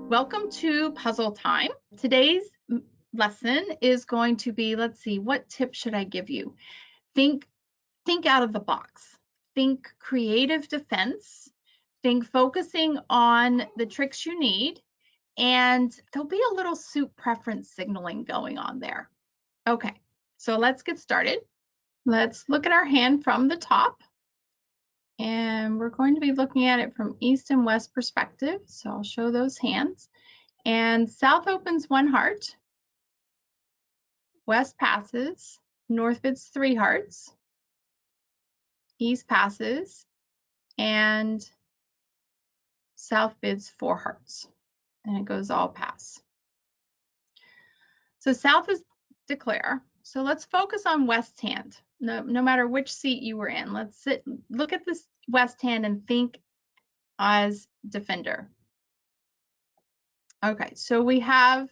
Welcome to Puzzle Time. Today's lesson is going to be, let's see, what tip should I give you? Think out of the box. Think creative defense. Think focusing on the tricks you need, and there'll be a little suit preference signaling going on there. Okay, so let's get started. Let's look at our hand from the top. And we're going to be looking at it from east and west perspective. So I'll show those hands. And south opens one heart, west passes, north bids three hearts, east passes, and south bids four hearts. And it goes all pass. So south is declare. So let's focus on west hand. No matter which seat you were in, look at this west hand and think as defender. Okay, so we have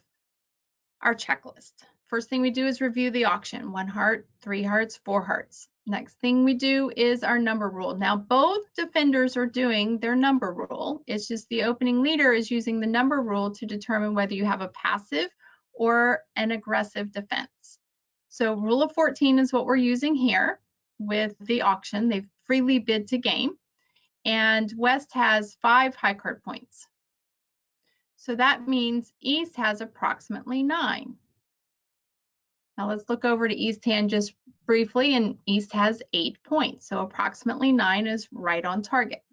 our checklist. First thing we do is review the auction. One heart, three hearts, four hearts. Next thing we do is our number rule. Now both defenders are doing their number rule. It's just the opening leader is using the number rule to determine whether you have a passive or an aggressive defense. So rule of 14 is what we're using here with the auction. They've freely bid to game. And West has 5 high card points. So that means East has approximately 9. Now let's look over to East hand just briefly, and East has 8 points. So approximately 9 is right on target.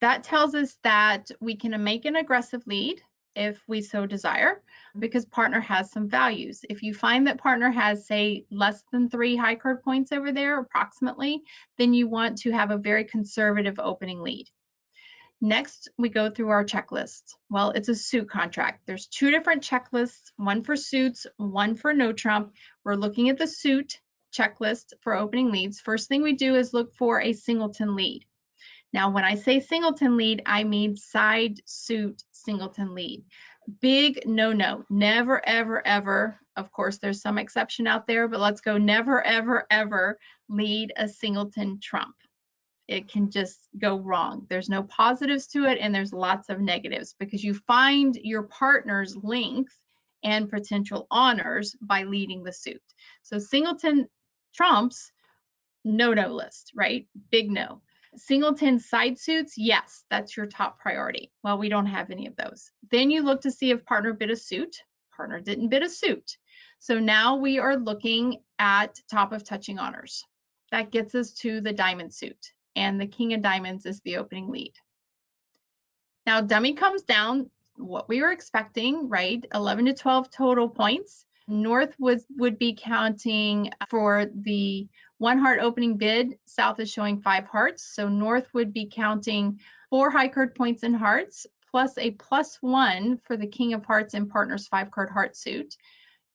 That tells us that we can make an aggressive lead if we so desire, because partner has some values. If you find that partner has, say, less than 3 high card points over there, approximately, then you want to have a very conservative opening lead. Next, we go through our checklist. Well, it's a suit contract. There's 2 different checklists, one for suits, one for no trump. We're looking at the suit checklist for opening leads. First thing we do is look for a singleton lead. Now, when I say singleton lead, I mean side suit singleton lead. Big no-no. Never, ever, ever. Of course, there's some exception out there, but let's go never, ever, ever lead a singleton trump. It can just go wrong. There's no positives to it, and there's lots of negatives because you find your partner's length and potential honors by leading the suit. So singleton trumps, no-no list, right? Big no. Singleton side suits, yes, that's your top priority. Well, we don't have any of those. Then you look to see if partner bid a suit. Partner didn't bid a suit. So now we are looking at top of touching honors. That gets us to the diamond suit, and the king of diamonds is the opening lead. Now dummy comes down, what we were expecting, right? 11 to 12 total points. North would be counting for the 1 heart opening bid. South is showing 5 hearts. So North would be counting 4 high card points in hearts, plus a +1 for the king of hearts and partner's 5 card heart suit,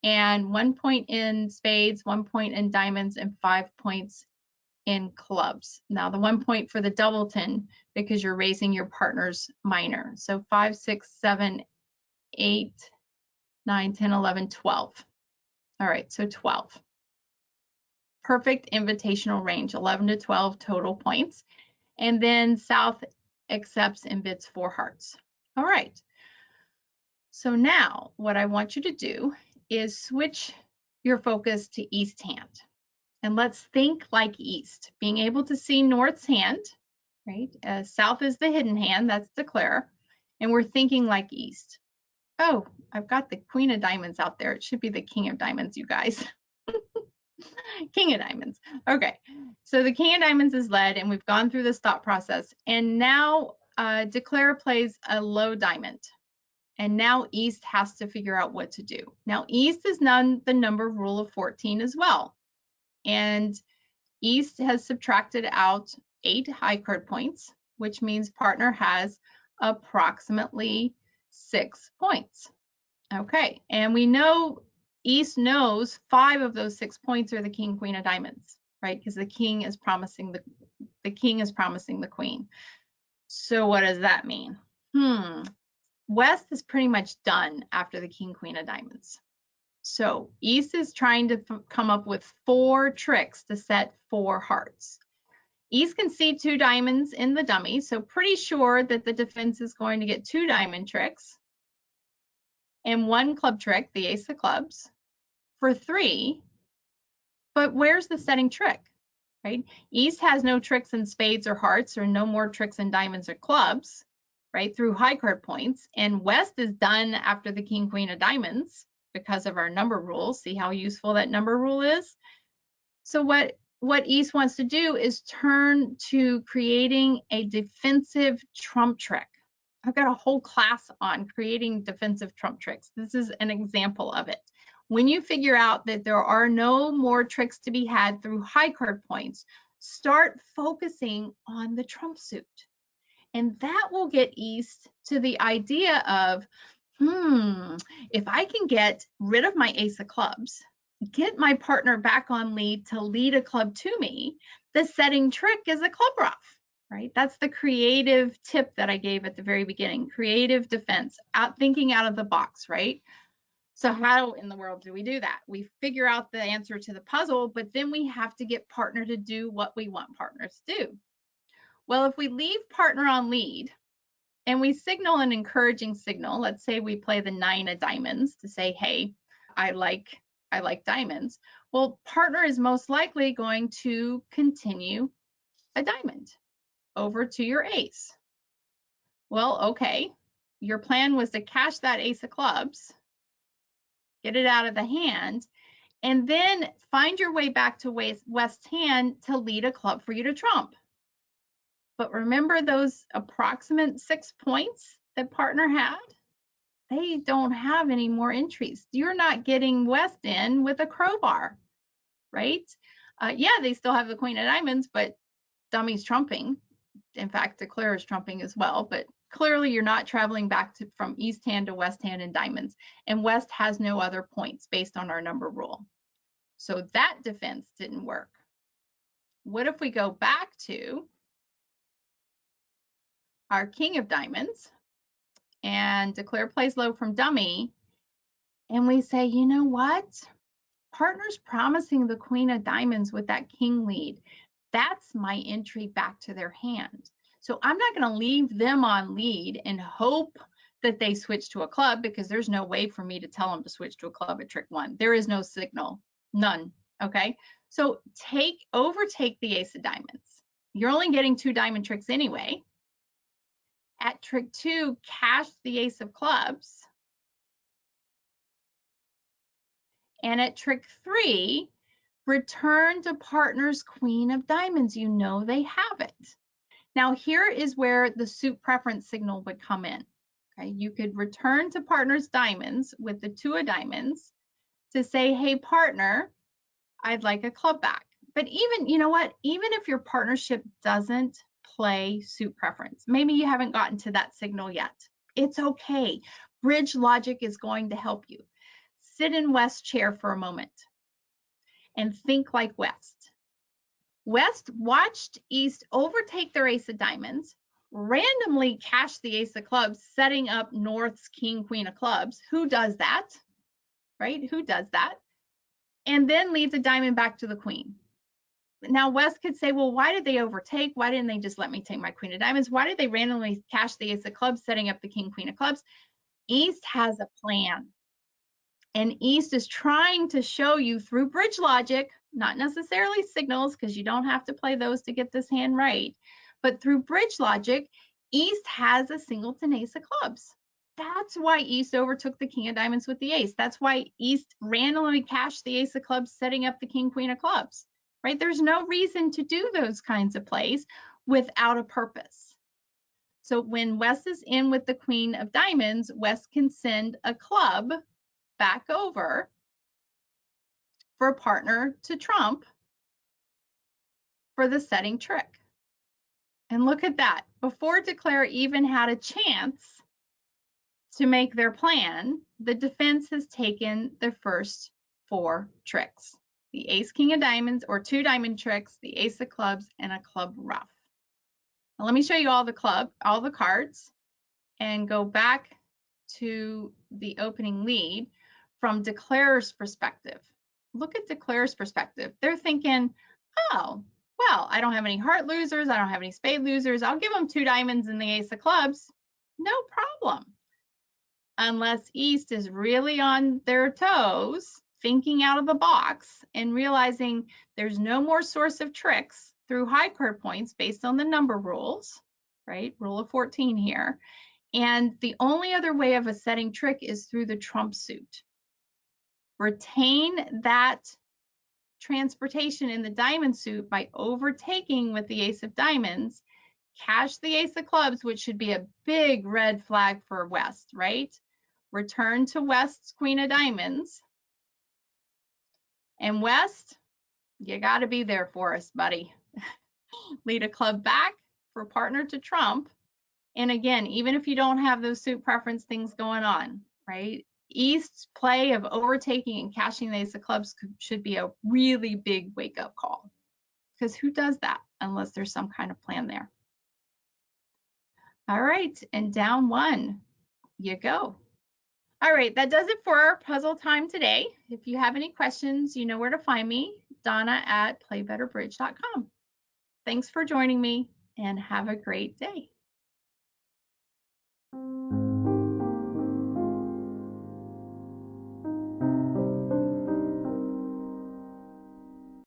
and 1 point in spades, 1 point in diamonds, and 5 points in clubs. Now the 1 point for the doubleton because you're raising your partner's minor. So 5, 6, 7, 8, 9, 10, 11, 12. All right, so 12. Perfect invitational range, 11 to 12 total points. And then South accepts and bids 4 hearts. All right. So now what I want you to do is switch your focus to East hand. And let's think like East, being able to see North's hand, right? South is the hidden hand, that's declare. And we're thinking like East. Oh, I've got the queen of diamonds out there. It should be the king of diamonds, you guys. King of diamonds. Okay, so the king of diamonds is led, and we've gone through this thought process. And now declare plays a low diamond. And now East has to figure out what to do. Now East is the number rule of 14 as well. And East has subtracted out 8 high card points, which means partner has approximately 6 points. Okay, and we know East knows 5 of those 6 points are the king, queen of diamonds, right? Because the king is promising the queen. So what does that mean? West is pretty much done after the king, queen of diamonds. So East is trying to come up with 4 tricks to set 4 hearts. Ace can see 2 diamonds in the dummy, so pretty sure that the defense is going to get 2 diamond tricks and 1 club trick, the ace of clubs, for 3. But where's the setting trick, right? East has no tricks in spades or hearts, or no more tricks in diamonds or clubs, right, through high card points. And West is done after the king, queen of diamonds because of our number rule. See how useful that number rule is? So what East wants to do is turn to creating a defensive trump trick. I've got a whole class on creating defensive trump tricks. This is an example of it. When you figure out that there are no more tricks to be had through high card points, start focusing on the trump suit. And that will get East to the idea of, if I can get rid of my ace of clubs, get my partner back on lead to lead a club to me, the setting trick is a club ruff, right? That's the creative tip that I gave at the very beginning, creative defense, thinking out of the box, right? So how in the world do we do that? We figure out the answer to the puzzle, but then we have to get partner to do what we want partners to do. Well, if we leave partner on lead and we signal an encouraging signal, let's say we play the 9 of diamonds to say, hey, I like diamonds. Well, partner is most likely going to continue a diamond over to your ace. Well, okay, your plan was to cash that ace of clubs, get it out of the hand, and then find your way back to West's hand to lead a club for you to trump. But remember those approximate 6 points that partner had? They don't have any more entries. You're not getting West in with a crowbar, right? Yeah, they still have the queen of diamonds, but dummy's trumping. In fact, declare is trumping as well, but clearly you're not traveling back from East hand to West hand in diamonds, and West has no other points based on our number rule. So that defense didn't work. What if we go back to our king of diamonds and declare plays low from dummy, and we say, you know what? Partner's promising the queen of diamonds with that king lead. That's my entry back to their hand. So I'm not going to leave them on lead and hope that they switch to a club, because there's no way for me to tell them to switch to a club at trick 1. There is no signal, none. Okay, so overtake the ace of diamonds. You're only getting 2 diamond tricks anyway. At trick 2, cash the ace of clubs. And at trick 3, return to partner's queen of diamonds. You know they have it. Now here is where the suit preference signal would come in. Okay, you could return to partner's diamonds with the 2 of diamonds to say, hey partner, I'd like a club back. But even, you know what, even if your partnership doesn't play suit preference, maybe you haven't gotten to that signal yet, it's okay. Bridge logic is going to help you. Sit in West's chair for a moment and think like West. West watched East overtake their ace of diamonds, randomly cash the ace of clubs, setting up North's king, queen of clubs. Who does that, right? Who does that? And then leaves a diamond back to the queen. Now, West could say, well, why did they overtake? Why didn't they just let me take my queen of diamonds? Why did they randomly cash the ace of clubs, setting up the king, queen of clubs? East has a plan. And East is trying to show you through bridge logic, not necessarily signals, because you don't have to play those to get this hand right, but through bridge logic, East has a singleton ace of clubs. That's why East overtook the king of diamonds with the ace. That's why East randomly cashed the ace of clubs, setting up the king, queen of clubs, right? There's no reason to do those kinds of plays without a purpose. So when West is in with the queen of diamonds, West can send a club back over for a partner to trump for the setting trick. And look at that. Before declare even had a chance to make their plan, the defense has taken the first 4 tricks. The ace, king of diamonds, or 2 diamond tricks, the ace of clubs, and a club ruff. Now let me show you all the cards, and go back to the opening lead from declarer's perspective. Look at declarer's perspective. They're thinking, oh, Well, I don't have any heart losers. I don't have any spade losers. I'll give them 2 diamonds and the ace of clubs. No problem. Unless East is really on their toes, thinking out of the box and realizing there's no more source of tricks through high card points based on the number rules, right? Rule of 14 here. And the only other way of a setting trick is through the trump suit. Retain that transportation in the diamond suit by overtaking with the ace of diamonds, cash the ace of clubs, which should be a big red flag for West, right? Return to West's queen of diamonds. And West, you got to be there for us, buddy. Lead a club back for partner to trump. And again, even if you don't have those suit preference things going on, right? East's play of overtaking and cashing the ace of clubs should be a really big wake-up call, because who does that unless there's some kind of plan there? All right, and down 1 you go. All right, that does it for our puzzle time today. If you have any questions, you know where to find me, Donna@playbetterbridge.com. Thanks for joining me and have a great day.